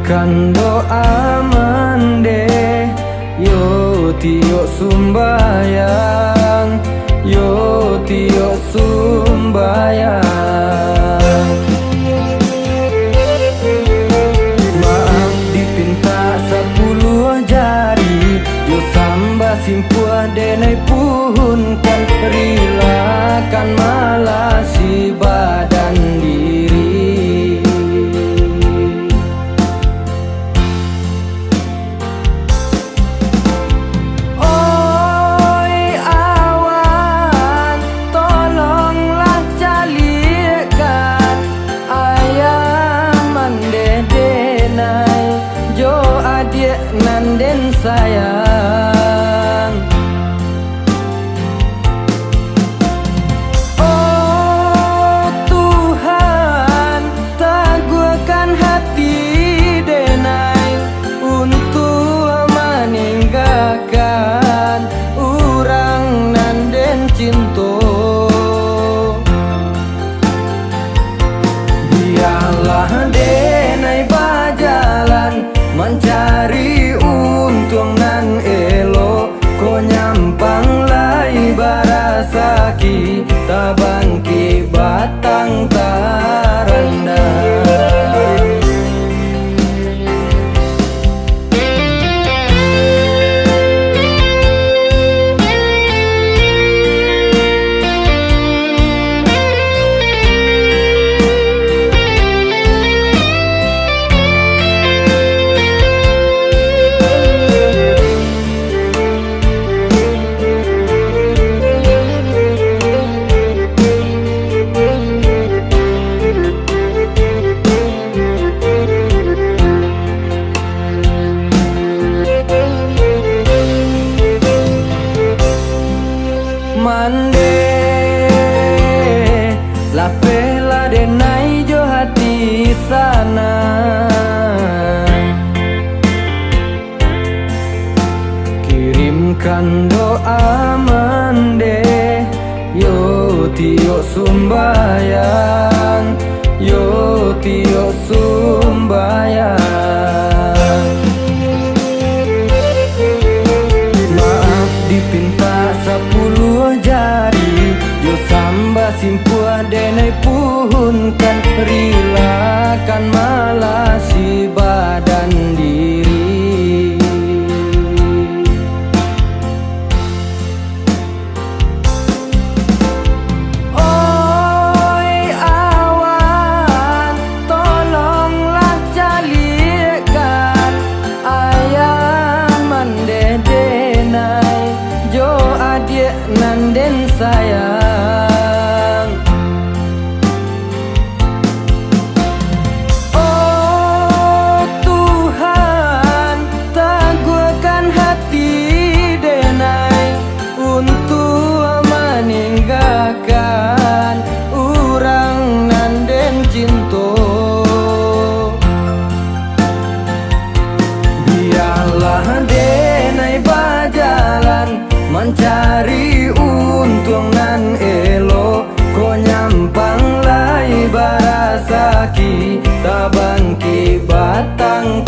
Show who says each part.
Speaker 1: kirimkan doa mande, yo tio sumbayang, yo tio sumbayang. Maaf dipinta 10 jari, yo samba simpuah denai puhun kan, rilakan malasi badan diri. Nanden sayang, oh Tuhan, teguhkan hati denai untuk meninggalkan urang nanden cinto. Biarlah denai berjalan mencari untung nan elo, ko nyampang lai barasa kita bangki batang tarendah. Mande la pela denai jo hati sana, kirimkan doa mande, yo tio sumbayang, yo tio sumbayang. Maaf dipinta 10 jari, yo samba simpuah denai puhun kan, rilakan malasi badan diri. Oi awan, tolonglah calikan ayam mande denai, jo adik nanden sayang. Oh Tuhan, teguhkan hati denai untuk meninggalkan urang nanden cinto. Biarlah denai berjalan mencari untung nan elo, ko nyampang lai barasa kita bangki batang